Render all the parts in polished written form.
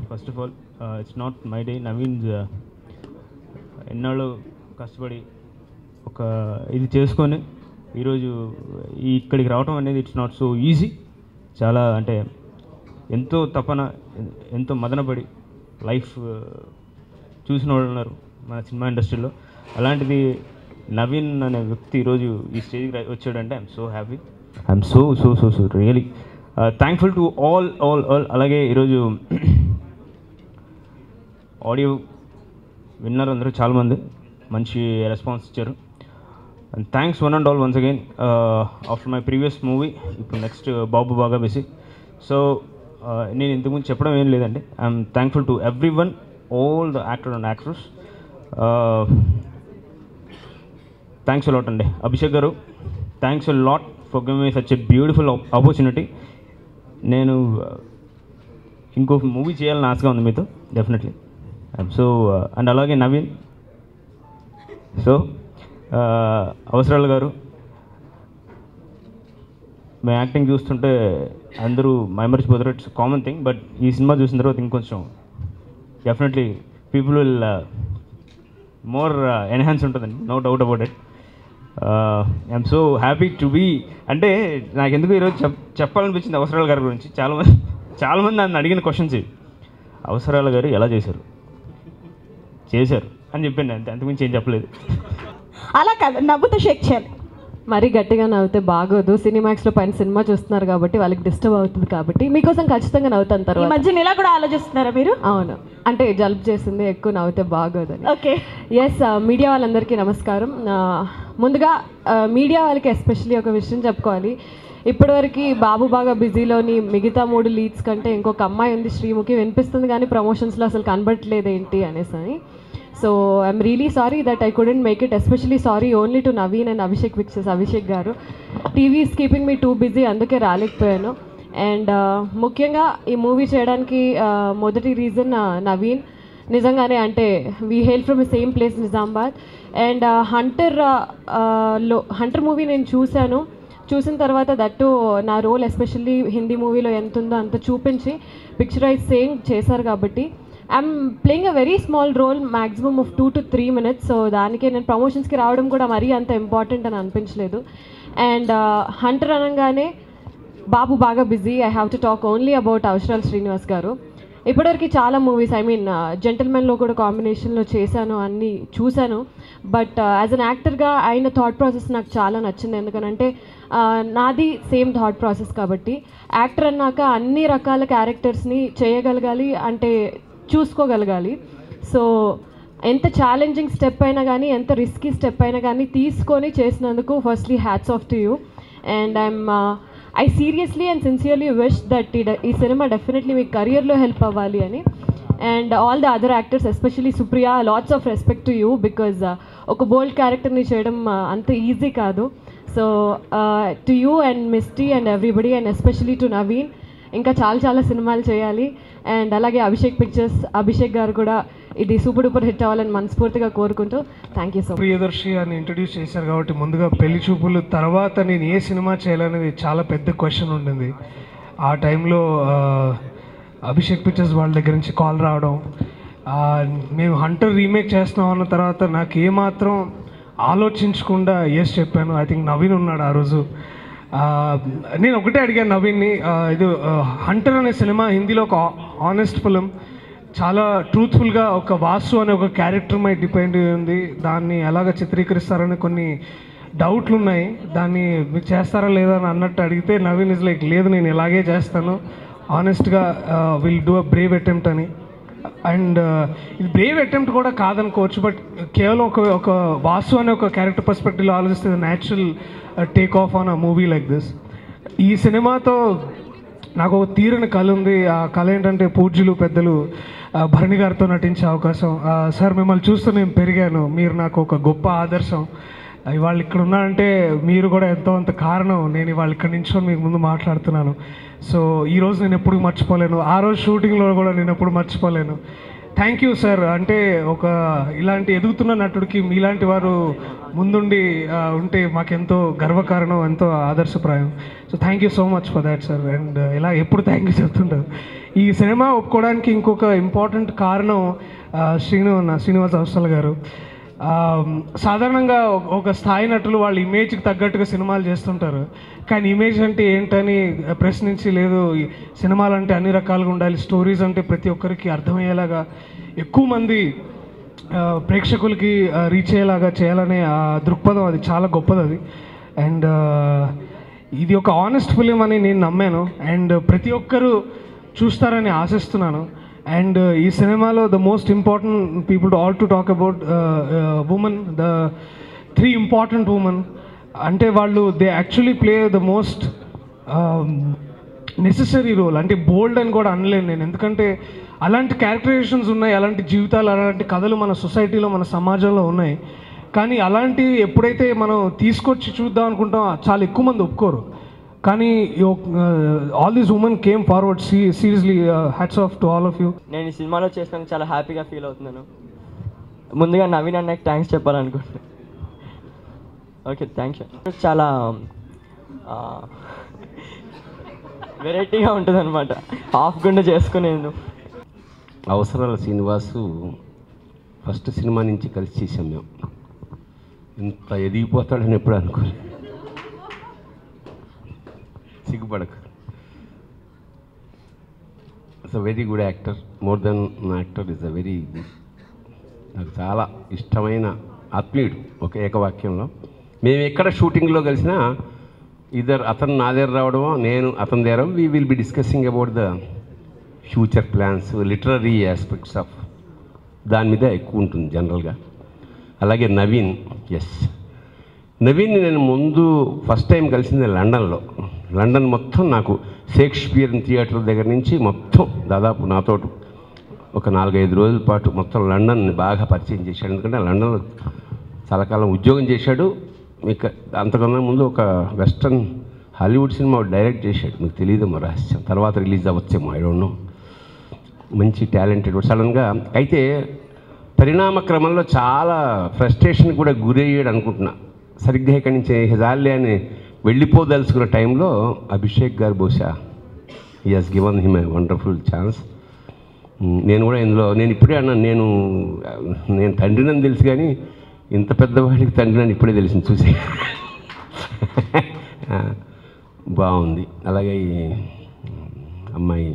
First of all it's not my day. Naveen's ఎన్నాళ్ళు కష్టపడి ఒక ఇది చేసుకొని ఈరోజు ఇక్కడికి రావడం అనేది ఇట్స్ నాట్ సో ఈజీ. చాలా అంటే ఎంతో తపన, ఎంతో మదనపడి లైఫ్ చూసిన వాళ్ళు ఉన్నారు మన సినిమా ఇండస్ట్రీలో. అలాంటిది నవీన్ అనే వ్యక్తి ఈరోజు ఈ స్టేజ్కి వచ్చాడంటే I'm so happy. I'm so so so so really thankful to all all all. అలాగే ఈరోజు ఆడియో విన్నర్ అందరూ చాలామంది మంచి రెస్పాన్స్ ఇచ్చారు. And thanks one and all once again after my previous movie. ఇప్పుడు నెక్స్ట్ బాబు బాగా బిజీ. సో నేను ఇంతకుముందు చెప్పడం ఏం లేదండి. I'm thankful to every one, all the actor and actors. Thanks a lot అండి. అభిషేక్ గారు, thanks a lot for giving me such a beautiful opportunity. నేను ఇంకో మూవీ చేయాలని ఆశగా ఉంది మీతో డెఫినెట్లీ. సో అండ్ అలాగే నవీన్, సో అవసరాలు గారు, మీ యాక్టింగ్ చూస్తుంటే అందరూ మైమర్చిపోతారు. It's common thing. బట్ ఈ సినిమా చూసిన తర్వాత ఇంకొంచెం definitely people will more enhance ఉంటుందండి, no doubt about it. I'm so happy to be. అంటే నాకు ఎందుకు ఈరోజు చెప్పాలనిపించింది అవసరాల గారి గురించి. చాలామంది నన్ను అడిగిన క్వశ్చన్స్ ఇవి. అవసరాల గారు ఎలా చేశారు అని చెప్పాను. అంతకుమించి ఏం చెప్పలేదు. అలా కాదు, నవ్వుతూ షేక్ చేయాలి. మరీ గట్టిగా నవ్వుతే బాగోదు. సినిమాక్స్లో పైన సినిమా చూస్తున్నారు కాబట్టి వాళ్ళకి డిస్టర్బ్ అవుతుంది కాబట్టి మీకోసం ఖచ్చితంగా నవ్వుతాను. ఈ తర్వాత మధ్యన ఇలా కూడా ఆలోచిస్తున్నారా మీరు? అవును, అంటే జలుబు చేసింది, ఎక్కువ నవ్వుతే బాగోదని. Okay, yes. మీడియా వాళ్ళందరికీ నమస్కారం. ముందుగా మీడియా వాళ్ళకి ఎస్పెషల్లీ ఒక విషయం చెప్పుకోవాలి. ఇప్పటివరకు బాబు బాగా బిజీలోని మిగతా 3 లీడ్స్ కంటే ఇంకొక అమ్మాయి ఉంది, శ్రీముఖి, వినిపిస్తుంది కానీ ప్రమోషన్స్లో అసలు కనబడట్లేదు ఏంటి అనేసి. So I'm really sorry that I couldn't make it. Especially sorry only to Naveen and Abhishek pictures. Abhishek garu, TV is keeping me too busy, అందుకే రాలేకపోయాను. అండ్ ముఖ్యంగా ఈ మూవీ చేయడానికి మొదటి రీజన్ నవీన్. నిజంగానే అంటే we hail from the same place, Nizamabad. And Hunter movie నేను చూసిన తర్వాత దట్టు నా రోల్ ఎస్పెషల్లీ హిందీ మూవీలో ఎంత ఉందో అంత చూపించి పిక్చరైజ్ సేయింగ్ చేశారు కాబట్టి I'm playing a very small role, maximum of 2 to 3 minutes. So దానికే నేను ప్రమోషన్స్కి రావడం కూడా మరీ అంత ఇంపార్టెంట్ అని అనిపించలేదు. అండ్ హంటర్ అనగానే బాబు బాగా busy. I have to talk only about Avasarala Srinivas గారు. ఇప్పటివరకు చాలా మూవీస్, ఐ మీన్ జెంటిల్మెన్లో కూడా కాంబినేషన్లో చేశాను, అన్నీ చూశాను. బట్ యాజ్ అన్ యాక్టర్గా ఆయన థాట్ ప్రాసెస్ నాకు చాలా నచ్చింది. ఎందుకనంటే నాది సేమ్ థాట్ ప్రాసెస్ కాబట్టి యాక్టర్ అన్నాక అన్ని రకాల క్యారెక్టర్స్ని చేయగలగాలి, అంటే చూసుకోగలగాలి. సో ఎంత ఛాలెంజింగ్ స్టెప్ అయినా కానీ, ఎంత రిస్కీ స్టెప్ అయినా కానీ తీసుకొని చేసినందుకు firstly hats off to you. And I seriously and sincerely wish that ఈ సినిమా డెఫినెట్లీ మీ కెరియర్లో హెల్ప్ అవ్వాలి అని. And all the other actors, especially Supriya, lots of respect to you because ఒక బోల్డ్ క్యారెక్టర్ని చేయడం అంత ఈజీ కాదు. So to you and Misty and everybody, and especially to Naveen, ఇంకా చాలా సినిమాలు చేయాలి. అండ్ అలాగే అభిషేక్ పిక్చర్స్, అభిషేక్ గారు కూడా ఇది సూపర్ డూపర్ హిట్ అవ్వాలని మనస్ఫూర్తిగా కోరుకుంటూ thank you so much. Priyadarshi అని ఇంట్రడ్యూస్ చేశారు కాబట్టి ముందుగా పెళ్లి చూపులు తర్వాత నేను ఏ సినిమా చేయాలనేది చాలా పెద్ద క్వశ్చన్ ఉండింది. ఆ టైంలో అభిషేక్ పిక్చర్స్ వాళ్ళ దగ్గర నుంచి కాల్ రావడం, మేము హంటర్ రీమేక్ చేస్తున్నాం అన్న తర్వాత నాకు ఏమాత్రం ఆలోచించకుండా ఎస్ చెప్పాను. ఐ థింక్ నవీన్ ఉన్నాడు ఆ రోజు. నేను ఒకటే అడిగాను నవీన్ని, ఇది హంటర్ అనే సినిమా హిందీలో ఒక ఆనెస్ట్ ఫిలిం, చాలా ట్రూత్ఫుల్గా ఒక వాసు అనే ఒక క్యారెక్టర్ మీద డిపెండ్ ఉంది. దాన్ని ఎలాగ చిత్రీకరిస్తారని కొన్ని డౌట్లు ఉన్నాయి. దాన్ని మీరు చేస్తారా లేదా అని అన్నట్టు అడిగితే నవీన్ ఇస్ లైక్, లేదు నేను ఇలాగే చేస్తాను, ఆనెస్ట్గా will do a brave attempt అని. అండ్ ఇది బ్రేవ్ అటెంప్ట్ కూడా కాదనుకోవచ్చు, బట్ కేవలం ఒక వాసు అనే ఒక క్యారెక్టర్ పర్స్పెక్టివ్లో ఆలోచిస్తే natural take off on a movie like this. ఈ సినిమాతో నాకు ఒక తీరని కళ ఉంది. ఆ కళ ఏంటంటే పూజ్యులు పెద్దలు భరణి గారితో నటించే అవకాశం. సార్, మిమ్మల్ని చూస్తూ నేను పెరిగాను, మీరు నాకు ఒక గొప్ప ఆదర్శం. ఇవాళ ఇక్కడ ఉన్నానంటే మీరు కూడా ఎంతో అంత కారణం. నేను ఇవాళ ఇక్కడ నించుని మీకు ముందు మాట్లాడుతున్నాను. సో ఈరోజు నేను ఎప్పుడు మర్చిపోలేను, ఆ రోజు షూటింగ్లో కూడా నేను ఎప్పుడు మర్చిపోలేను. Thank you sir. అంటే ఒక ఇలాంటి ఎదుగుతున్న నటుడికి మీలాంటి వారు ముందుండి ఉంటే మాకెంతో గర్వకారణం, ఎంతో ఆదర్శప్రాయం. So thank you so much for that sir. And ఇలా ఎప్పుడు థ్యాంక్ యూ చెప్తుంటారు. ఈ సినిమా ఒప్పుకోవడానికి ఇంకొక ఇంపార్టెంట్ కారణం శ్రీనివాస్ అవసరాల గారు. సాధారణంగా ఒక స్థాయి నటులు వాళ్ళ ఇమేజ్కి తగ్గట్టుగా సినిమాలు చేస్తుంటారు. కానీ ఇమేజ్ అంటే ఏంటని ప్రశ్నించి, లేదు సినిమాలు అంటే అన్ని రకాలుగా ఉండాలి, స్టోరీస్ అంటే ప్రతి ఒక్కరికి అర్థమయ్యేలాగా ఎక్కువ మంది ప్రేక్షకులకి రీచ్ అయ్యేలాగా చేయాలనే ఆ దృక్పథం, అది చాలా గొప్పది అది. అండ్ ఇది ఒక ఆనెస్ట్ ఫిలిం అని నేను నమ్మాను. అండ్ ప్రతి ఒక్కరూ చూస్తారని ఆశిస్తున్నాను. అండ్ ఈ సినిమాలో the most important people to talk about women, the 3 important women. అంటే వాళ్ళు they actually play the most necessary role. అంటే బోల్డ్ అని కూడా అనలేను నేను, ఎందుకంటే అలాంటి క్యారెక్టరైజేషన్స్ ఉన్నాయి, అలాంటి జీవితాలు, అలాంటి కథలు మన సొసైటీలో, మన సమాజంలో ఉన్నాయి. కానీ అలాంటివి ఎప్పుడైతే మనం తీసుకొచ్చి చూద్దాం అనుకుంటాం, చాలా ఎక్కువ మంది ఒప్పుకోరు. కానీ all these women came forward. Seriously hats off to all of you. నేను ఈ సినిమాలో చేసినందుకు చాలా హ్యాపీగా ఫీల్ అవుతున్నాను. ముందుగా నవీన్ అన్నకి థ్యాంక్స్ చెప్పాలనుకుంటున్నాను. Okay, thanks. చాలా వెరైటీగా ఉంటుంది అనమాట, హాఫ్ గుండె చేసుకునేందు. అవసరాల శ్రీనివాసు ఫస్ట్ సినిమా నుంచి కలిసి చేసాం మేము. ఇంత ఎదిగిపోతాడని ఎప్పుడు అనుకోలేదు. సిగ్గుపడకు. It's a very good actor, more than actor is a very good. నాకు చాలా ఇష్టమైన ఆత్మీయుడు. ఒక ఏకవాక్యంలో మేము ఎక్కడ షూటింగ్లో కలిసినా అతను నా దగ్గర రావడమో, నేను అతని దగ్గర, we will be discussing about the future plans, literary aspects of దాని మీద ఎక్కువ ఉంటుంది జనరల్గా. అలాగే నవీన్, నవీన్ నేను ముందు ఫస్ట్ టైం కలిసింది లండన్లో. లండన్ మొత్తం నాకు షేక్స్పియర్ థియేటర్ దగ్గర నుంచి మొత్తం దాదాపు నాతో ఒక 4-5 రోజుల పాటు మొత్తం లండన్ని బాగా పరిచయం చేశాడు. ఎందుకంటే లండన్లో చాలా కాలం ఉద్యోగం చేశాడు. మీకు అంతకన్నా ముందు ఒక వెస్ట్రన్ హాలీవుడ్ సినిమా డైరెక్ట్ చేశాడు, మీకు తెలియదేమో రహస్యం, తర్వాత రిలీజ్ అవ్వచ్చేమో, ఐ డోంట్ నో. మంచి టాలెంటెడ్ సడన్గా. అయితే పరిణామ క్రమంలో చాలా ఫ్రస్ట్రేషన్ కూడా గురయ్యాడు అనుకుంటున్నా. సరిగ్గా ఇక్కడి నుంచి జాలి అని వెళ్ళిపోదలుచుకున్న టైంలో అభిషేక్ గారు బహుశా he has given him a wonderful chance. నేను కూడా ఇందులో నేను ఇప్పుడే అన్నాను, నేను తండ్రినని తెలుసు కానీ ఇంత పెద్దవాడికి తండ్రినని ఇప్పుడే తెలిసింది చూసి. బాగుంది. అలాగే అమ్మాయి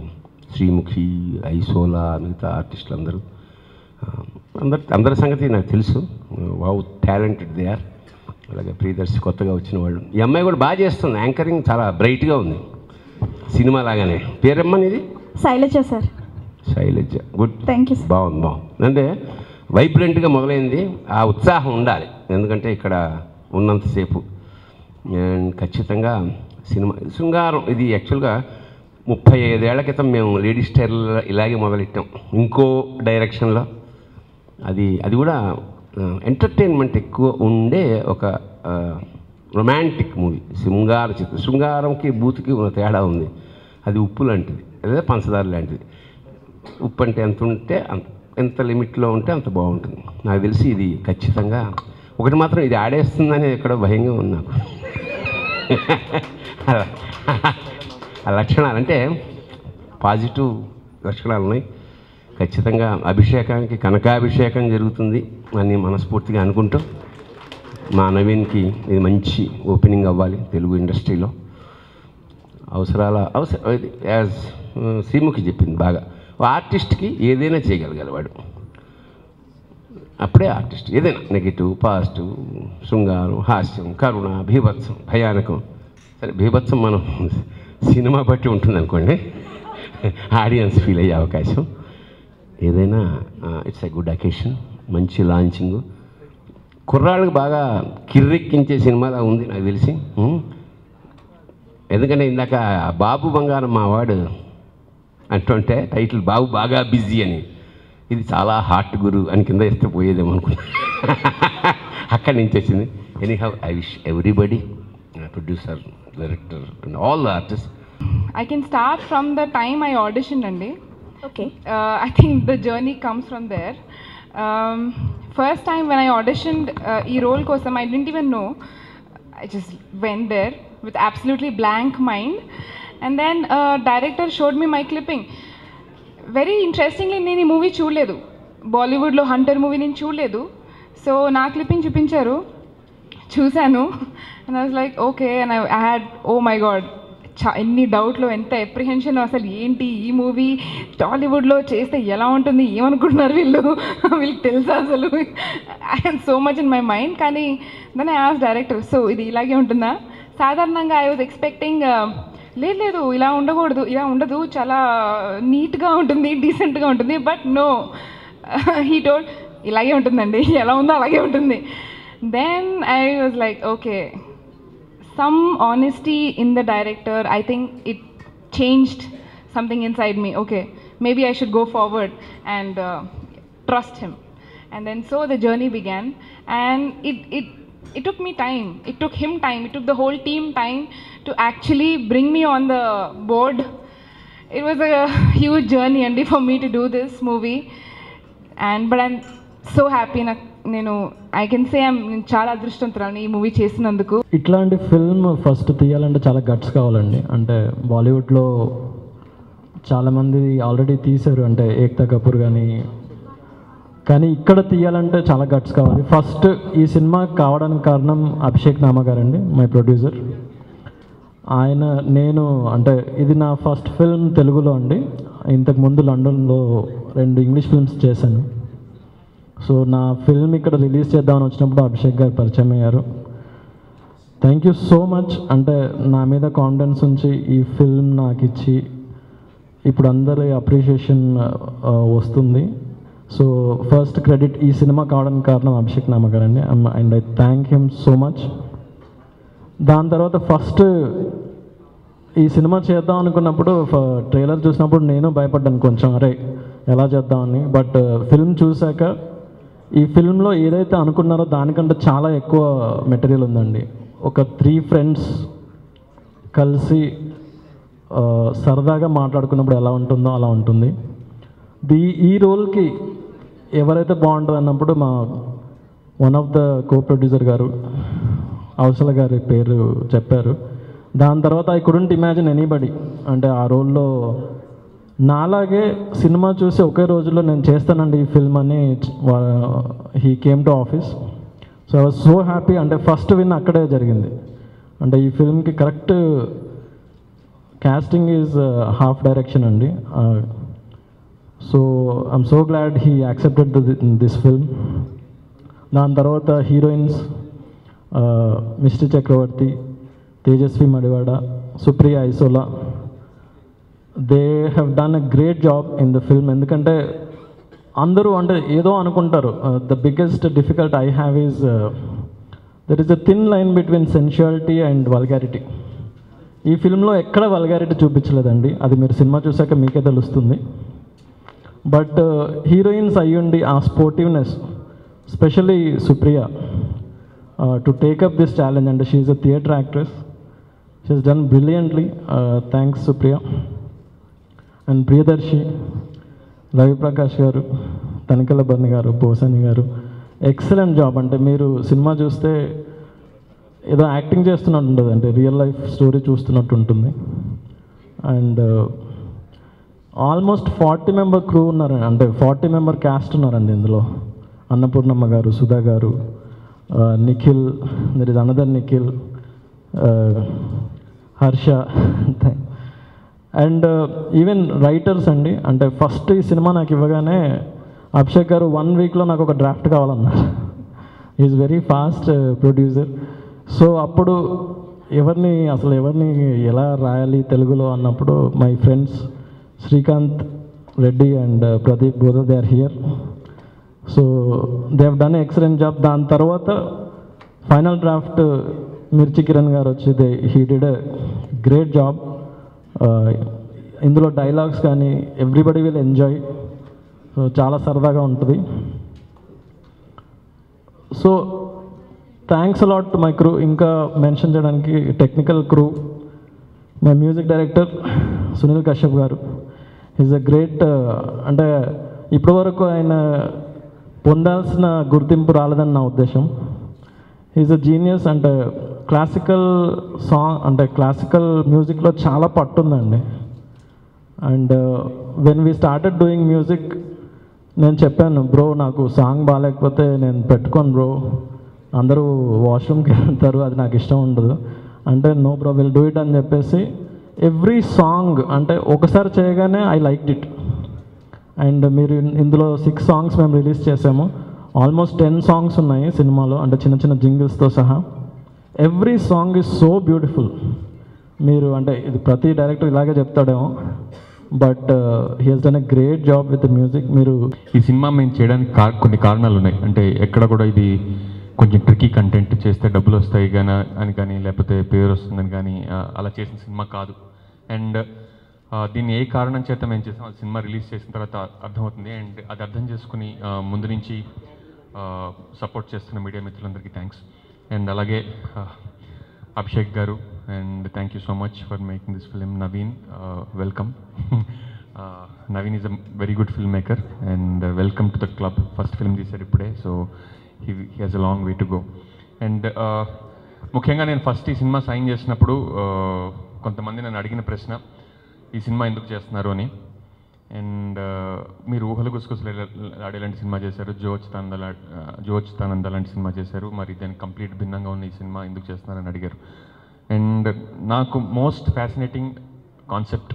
శ్రీముఖి, ఐసోలా, మిగతా ఆర్టిస్టులు అందరి సంగతి నాకు తెలుసు. Wow, talented they are. అలాగే ప్రియదర్శి కొత్తగా వచ్చిన వాళ్ళు. ఈ అమ్మాయి కూడా బాగా చేస్తుంది, యాంకరింగ్ చాలా బ్రైట్గా ఉంది, సినిమా లాగానే. పేరమ్మని ఇది? Shailaja sir. Shailaja, good. Thank you. బాగుంది. అంటే వైబ్రెంట్గా మొదలైంది. ఆ ఉత్సాహం ఉండాలి, ఎందుకంటే ఇక్కడ ఉన్నంతసేపు. అండ్ ఖచ్చితంగా సినిమా శృంగారం ఇది యాక్చువల్గా 35 ఏళ్ల క్రితం మేము లేడీస్ టైర్లో ఇలాగే మొదలెట్టాం, ఇంకో డైరెక్షన్లో. అది కూడా ఎంటర్టైన్మెంట్ ఎక్కువ ఉండే ఒక రొమాంటిక్ మూవీ, శృంగార చిత్రం. శృంగారంకి బూత్కి ఉన్న తేడా ఉంది. అది ఉప్పు లాంటిది, లేదా పంచదార లాంటిది. ఉప్పు అంటే ఎంత ఉంటే ఎంత లిమిట్లో ఉంటే అంత బాగుంటుంది. నాకు తెలిసి ఇది ఖచ్చితంగా ఒకటి మాత్రం ఇది ఆడేస్తుందని ఎక్కడో భయంగా ఉంది నాకు. ఆ లక్షణాలు అంటే పాజిటివ్ లక్షణాలు ఉన్నాయి. ఖచ్చితంగా అభిషేకానికి కనకాభిషేకం జరుగుతుంది అని మనస్ఫూర్తిగా అనుకుంటూ, మా నవీన్కి ఇది మంచి ఓపెనింగ్ అవ్వాలి తెలుగు ఇండస్ట్రీలో. యాజ్ శ్రీముఖి చెప్పింది బాగా, ఆర్టిస్ట్కి ఏదైనా చేయగలగాలి వాడు, అప్పుడే ఆర్టిస్ట్. ఏదైనా నెగిటివ్, పాజిటివ్, శృంగారం, హాస్యం, కరుణ, బీభత్సం, భయానకం. సరే, బీభత్సం మనం సినిమా బట్టి ఉంటుంది అనుకోండి, ఆడియన్స్ ఫీల్ అయ్యే అవకాశం. ఏదైనా ఇట్స్ ఎ గుడ్ అకేషన్, మంచి లాంచింగ్, కుర్రాళ్ళకి బాగా కిర్రెక్కించే సినిమాలా ఉంది నాకు తెలిసి. ఎందుకంటే ఇందాక బాబు బంగారం మా వాడు అంటుంటే టైటిల్ బాబు బాగా బిజీ అని, ఇది చాలా హార్ట్ గురు అని కింద ఇస్తే పోయేదేమో అనుకున్నా. అక్కడి నుంచి వచ్చింది. Anyhow, I wish everybody, producer, director and all the artist. I can start from the time I auditioned అండి. Okay. I think the journey comes from there. First time when I auditioned e role kosam, I didn't even know. I just went there with absolutely blank mind, and then director showed me my clipping. Very interestingly, నేను ఈ movie చూడలేదు, బాలీవుడ్లో Hunter movie నేను చూడలేదు. So నా clipping చూపించారు, చూశాను, and I was like okay, and I had oh my God ఎన్ని డౌట్లు, ఎంత ఎప్రిహెన్షన్, అసలు ఏంటి ఈ మూవీ టాలీవుడ్లో చేస్తే ఎలా ఉంటుంది, ఏమనుకుంటున్నారు వీళ్ళకి తెలుసా అసలు, I had so much in my mind. కానీ దాన్ని యాజ్ డైరెక్టర్, సో ఇది ఇలాగే ఉంటుందా? సాధారణంగా ఐ వాజ్ ఎక్స్పెక్టింగ్ లేదు ఇలా ఉండకూడదు, ఇలా ఉండదు, చాలా నీట్గా ఉంటుంది, డీసెంట్గా ఉంటుంది. బట్ నో, హీ టోల్డ్ ఇలాగే ఉంటుందండి, ఎలా ఉందో అలాగే ఉంటుంది. Then I was like okay, some honesty in the director, I think it changed something inside me. Okay, maybe I should go forward and trust him. And then so the journey began, and it took me time, it took him time, it took the whole team time to actually bring me on the board. It was a huge journey and for me to do this movie, and but I'm so happy. నేను I can say నేను చాలా అదృష్టవంతురాలని ఈ movie చేసినందుకు. ఇట్లాంటి film first తీయాలంటే చాలా guts కావాలండి. అంటే బాలీవుడ్లో చాలామంది ఆల్రెడీ తీశారు, అంటే ఏక్తా కపూర్ కానీ ఇక్కడ తీయాలంటే చాలా గట్స్ కావాలి. ఫస్ట్ ఈ సినిమా కావడానికి కారణం అభిషేక్ నామా గారండి, మై ప్రొడ్యూసర్. నేను అంటే ఇది నా ఫస్ట్ ఫిల్మ్ తెలుగులో అండి. ఇంతకుముందు లండన్లో 2 ఇంగ్లీష్ ఫిల్మ్స్ చేశాను. సో నా ఫిల్మ్ ఇక్కడ రిలీజ్ చేద్దామని వచ్చినప్పుడు అభిషేక్ గారు పరిచయం అయ్యారు. Thank you so much. అంటే నా మీద కాన్ఫిడెన్స్ ఉంచి ఈ ఫిల్మ్ నాకు ఇచ్చి ఇప్పుడు అందరి అప్రిషియేషన్ వస్తుంది. సో ఫస్ట్ క్రెడిట్ ఈ సినిమా కావడానికి కారణం అభిషేక్ నామా గారండి, and I thank him so much. దాని తర్వాత ఫస్ట్ ఈ సినిమా చేద్దాం అనుకున్నప్పుడు ట్రైలర్ చూసినప్పుడు నేను భయపడ్డాను కొంచెం, అరే ఎలా చేద్దామని. బట్ ఫిల్మ్ చూశాక ఈ ఫిల్మ్లో ఏదైతే అనుకున్నారో దానికంటే చాలా ఎక్కువ మెటీరియల్ ఉందండి. ఒక 3 ఫ్రెండ్స్ కలిసి సరదాగా మాట్లాడుకున్నప్పుడు ఎలా ఉంటుందో అలా ఉంటుంది. ఈ రోల్కి ఎవరైతే బాగుంటుంది అన్నప్పుడు మా one of the co producer గారు అవసల గారి పేరు చెప్పారు. దాని తర్వాత ఐ కుడెంట్ ఇమాజిన్ ఎనీబడి, అంటే ఆ రోల్లో నాలాగే సినిమా చూసి ఒకే రోజులో నేను చేస్తానండి ఈ ఫిల్మ్ అని he came to office. So I was so happy. అంటే ఫస్ట్ విన్ అక్కడే జరిగింది. అంటే ఈ ఫిల్మ్కి correct casting is half direction అండి. So I'm so glad he accepted this film. దాని తర్వాత heroines mister Chakravarthy, Tejaswi Madivada, Supriya Aisola, they have done a great job in the film. ఎందుకంటే అందరూ అంటే ఏదో అనుకుంటారు. The biggest difficult I have is there is a thin line between sensuality and vulgarity. ఈ ఫిల్మ్లో ఎక్కడ vulgarity చూపించలేదండి, అది మీరు సినిమా చూసాక మీకే తెలుస్తుంది. బట్ హీరోయిన్స్ అయ్యుండి ఆ sportiveness, especially Supriya to take up this challenge, and she is a theatre actress, she has done brilliantly. Thanks Supriya. And Priyadarshi, Ravi Prakash గారు, తనికెల బర్ని గారు, పోసాని గారు, ఎక్సలెంట్ జాబ్. అంటే మీరు సినిమా చూస్తే ఏదో యాక్టింగ్ చేస్తున్నట్టు ఉంటుంది, అంటే రియల్ లైఫ్ స్టోరీ చూస్తున్నట్టు ఉంటుంది. అండ్ ఆల్మోస్ట్ 40 మెంబర్ క్రూ ఉన్నారు, అంటే 40 మెంబర్ క్యాస్ట్ ఉన్నారండి ఇందులో. అన్నపూర్ణమ్మ గారు, సుధా గారు, Nikhil, there is another Nikhil, Harsha, and even writers అండి. అంటే ఫస్ట్ ఈ సినిమా నాకు ఇవ్వగానే అభిషేక్ గారు 1 వీక్లో నాకు ఒక డ్రాఫ్ట్ కావాలన్నారు. Is very fast producer. So అప్పుడు ఎవరిని ఎలా రాయాలి తెలుగులో అన్నప్పుడు my friends Srikanth Reddy and Pradeep, both they are here. So they have done excellent job. దాని తర్వాత ఫైనల్ డ్రాఫ్ట్ మిర్చి కిరణ్ గారు వచ్చి he did a great job. ఇందులో డైలాగ్స్ కానీ ఎవ్రీబడి విల్ ఎంజాయ్. సో చాలా సరదాగా ఉంటుంది. So thanks a lot to my crew. ఇంకా మెన్షన్ చేయడానికి technical crew, my music director Sunil Kashyap గారు. ఈజ్ అ గ్రేట్, అంటే ఇప్పటివరకు ఆయన పొందాల్సిన గుర్తింపు రాలేదని నా ఉద్దేశం. Is a genius. అంటే క్లాసికల్ సాంగ్, అంటే క్లాసికల్ మ్యూజిక్లో చాలా పట్టుందండి. And when we started doing music, నేను చెప్పాను, బ్రో నాకు సాంగ్ బాగాలేకపోతే నేను పెట్టుకోను బ్రో, అందరూ వాష్రూమ్కి వెళ్తారు, అది నాకు ఇష్టం ఉండదు అంటే, no bro will do it అని చెప్పేసి ఎవ్రీ సాంగ్ అంటే ఒకసారి చేయగానే ఐ లైక్ ఇట్. అండ్ మీరు ఇందులో 6 సాంగ్స్ మేము రిలీజ్ చేసాము. ఆల్మోస్ట్ 10 సాంగ్స్ ఉన్నాయి సినిమాలో, అంటే చిన్న చిన్న జింగిల్స్తో సహా. Every song is so beautiful. మీరు అంటే ఇది ప్రతి డైరెక్టర్ ఇలాగే చెప్తాడేమో, but he he's done a great job with the music. మీరు ఈ సినిమా మేము చేయడానికి కొన్ని కారణాలు ఉన్నాయి. అంటే ఎక్కడ కూడా ఇది కొంచెం ట్రికీ కంటెంట్ చేస్తే డబ్బులు వస్తాయి అని కానీ, లేకపోతే పేరు వస్తుందని కానీ అలా చేసిన సినిమా కాదు. అండ్ దీన్ని ఏ కారణం చేత మేము చేసాం, ఆ సినిమా రిలీజ్ చేసిన తర్వాత అర్థమవుతుంది. అండ్ అది అర్థం చేసుకుని ముందు నుంచి సపోర్ట్ చేస్తున్న మీడియా మిత్రులందరికీ థ్యాంక్స్. అండ్ అలాగే అభిషేక్ గారు, and thank you so much for making this film. Naveen, welcome. Naveen is a very good film maker and welcome to the club. First film తీశారు ఇప్పుడే, so he has a long way to go. And ముఖ్యంగా నేను first ఈ cinema sign చేసినప్పుడు కొంతమంది నన్ను అడిగిన ప్రశ్న, ఈ సినిమా ఎందుకు చేస్తున్నారు అని. అండ్ మీరు ఊహలు గుసగుసలు ఆడేలాంటి సినిమా చేశారు, జో అచ్యుతానంద లాంటి సినిమా చేశారు, మరి దానికి కంప్లీట్ భిన్నంగా ఉన్న ఈ సినిమా ఎందుకు చేస్తున్నారని అడిగారు. అండ్ నాకు మోస్ట్ ఫ్యాసినేటింగ్ కాన్సెప్ట్,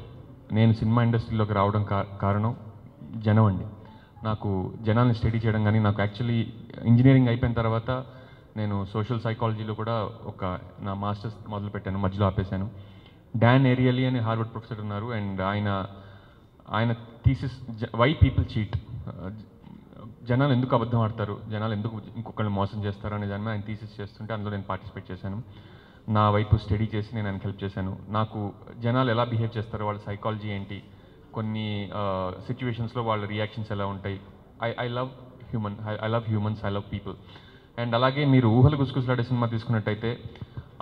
నేను సినిమా ఇండస్ట్రీలోకి రావడం కారణం జనం అండి. నాకు జనాల్ని స్టడీ చేయడం కానీ, నాకు యాక్చువల్లీ ఇంజనీరింగ్ అయిపోయిన తర్వాత నేను సోషల్ సైకాలజీలో కూడా నా మాస్టర్స్ మొదలుపెట్టాను, మధ్యలో ఆపేశాను. డాన్ ఏరియలీ అని హార్వర్డ్ ప్రొఫెసర్ ఉన్నారు, అండ్ ఆయన థీసిస్ వై పీపుల్ చీట్, జనాలు ఎందుకు అబద్ధం ఆడతారు, జనాలు ఎందుకు ఇంకొకళ్ళు మోసం చేస్తారు అనే దాని మీద ఆయన థీసిస్ చేస్తుంటే అందులో నేను పార్టిసిపేట్ చేశాను. నా వైపు స్టడీ చేసి నేను ఆయనకు హెల్ప్ చేశాను. నాకు జనాలు ఎలా బిహేవ్ చేస్తారు, వాళ్ళ సైకాలజీ ఏంటి, కొన్ని సిచ్యువేషన్స్లో వాళ్ళ రియాక్షన్స్ ఎలా ఉంటాయి. I love humans, I love people. And అలాగే మీరు ఊహలు గుసగుసలాడే సినిమా తీసుకున్నట్టయితే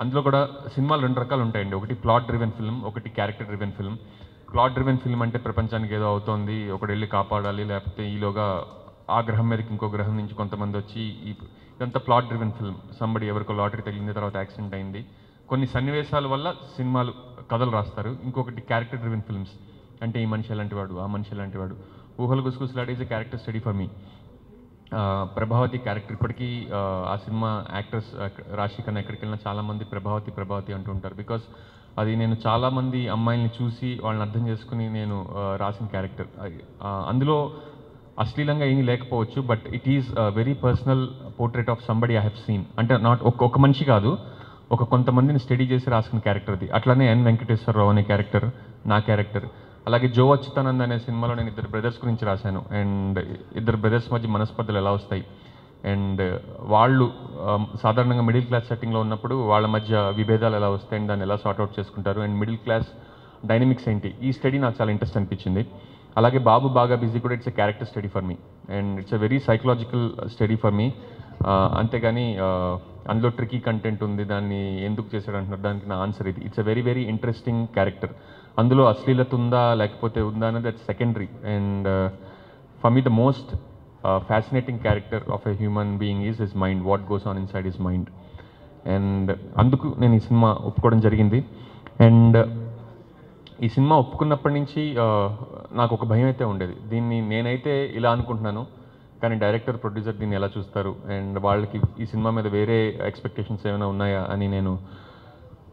అందులో కూడా సినిమాలు 2 రకాలు ఉంటాయండి. ఒకటి ప్లాట్ డ్రివెన్ ఫిల్మ్, ఒకటి character driven film. Plot driven film అంటే ప్రపంచానికి ఏదో అవుతోంది, ఒకడు వెళ్ళి కాపాడాలి, లేకపోతే ఈలోగా ఆ గ్రహం మీదకి ఇంకో గ్రహం నుంచి కొంతమంది వచ్చి, ఇదంతా ప్లాట్ డ్రివెన్ ఫిల్మ్. సంబడి ఎవరికో లాటరీ తగిలింది, తర్వాత యాక్సిడెంట్ అయింది, కొన్ని సన్నివేశాల వల్ల సినిమాలు కథలు రాస్తారు. ఇంకొకటి క్యారెక్టర్ డ్రివెన్ ఫిల్మ్స్, అంటే ఈ మనిషి ఎలాంటి వాడు, ఆ మనిషి ఎలాంటి వాడు. ఊహలు గుసగుసలాడే is a character study for me. Prabhavati character ఇప్పటికీ ఆ సినిమా యాక్టర్స్ రాశి కన్నా ఎక్కడికి వెళ్ళినా చాలామంది ప్రభావతి అంటూ ఉంటారు. బికాస్ అది నేను చాలామంది అమ్మాయిల్ని చూసి వాళ్ళని అర్థం చేసుకుని నేను రాసిన క్యారెక్టర్. అందులో అశ్లీలంగా ఏమీ లేకపోవచ్చు, but it is very personal portrait of somebody I have seen. అంటే నాట్ ఒక మనిషి కాదు, కొంతమందిని స్టడీ చేసి రాసిన క్యారెక్టర్ అది. అట్లానే ఎన్ వెంకటేశ్వరరావు అనే క్యారెక్టర్ నా క్యారెక్టర్. అలాగే జో అచ్యుతానంద్ అనే సినిమాలో నేను 2 బ్రదర్స్ గురించి రాశాను. అండ్ 2 బ్రదర్స్ మధ్య మనస్పర్ధలు ఎలా వస్తాయి, అండ్ వాళ్ళు సాధారణంగా మిడిల్ క్లాస్ సెట్టింగ్లో ఉన్నప్పుడు వాళ్ళ మధ్య విభేదాలు ఎలా వస్తాయి, అండ్ దాన్ని ఎలా సార్ట్అవుట్ చేసుకుంటారు, అండ్ మిడిల్ క్లాస్ డైనమిక్స్ ఏంటి. ఈ స్టడీ నాకు చాలా ఇంట్రెస్ట్ అనిపించింది. అలాగే బాబు బాగా బిజీ కూడా it's a character study for me, and it's a very psychological study for మీ. అంతేగాని అందులో ట్రికీ కంటెంట్ ఉంది, దాన్ని ఎందుకు చేశాడు అంటున్నారు, దానికి నా ఆన్సర్ ఇది. It's a very very interesting character. అందులో అశ్లీలత ఉందా లేకపోతే ఉందా అనేది that's secondary. And for me the most fascinating character of a human being is his mind, what goes on inside his mind. And అందుకు నేను ఈ సినిమా ఒప్పుకోవడం జరిగింది. అండ్ ఈ సినిమా ఒప్పుకున్నప్పటి నుంచి నాకు ఒక భయం అయితే ఉండేది. దీన్ని నేనైతే ఇలా అనుకుంటున్నాను, కానీ డైరెక్టర్ ప్రొడ్యూసర్ దీన్ని ఎలా చూస్తారు, అండ్ వాళ్ళకి ఈ సినిమా మీద వేరే ఎక్స్పెక్టేషన్స్ ఏమైనా ఉన్నాయా అని నేను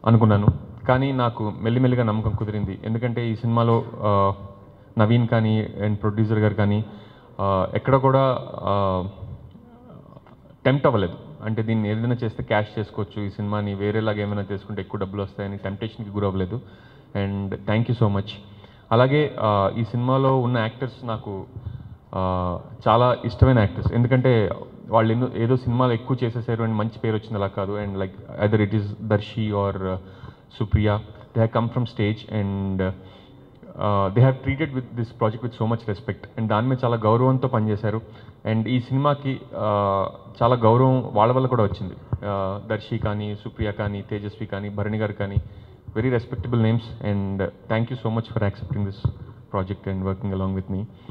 అనుకున్నాను. కానీ నాకు మెల్లిమెల్లిగా నమ్మకం కుదిరింది. ఎందుకంటే ఈ సినిమాలో నవీన్ కానీ అండ్ ప్రొడ్యూసర్ గారు కానీ ఎక్కడ కూడా టెంప్ట్ అవ్వలేదు. అంటే దీన్ని ఏదైనా చేస్తే క్యాష్ చేసుకోవచ్చు, ఈ సినిమాని వేరేలాగా ఏమైనా చేసుకుంటే ఎక్కువ డబ్బులు వస్తాయని టెంప్టేషన్కి గురవ్వలేదు. And thank you so much. అలాగే ఈ సినిమాలో ఉన్న యాక్టర్స్ నాకు చాలా ఇష్టమైన యాక్టర్స్. ఎందుకంటే వాళ్ళు ఏదో సినిమాలో ఎక్కువ చేసేసారు అండ్ మంచి పేరు వచ్చింది అలా కాదు. And like either it is Darshi or Supriya, they have come from stage and they have treated with this project with so much respect. అండ్ దాని మీద చాలా గౌరవంతో పనిచేశారు. అండ్ ఈ సినిమాకి చాలా గౌరవం వాళ్ళ వల్ల కూడా వచ్చింది. దర్శి కానీ, సుప్రియ కానీ, తేజస్వి కానీ, భరణి గారు కానీ, very respectable names. And thank you so much for accepting this project and working along with me.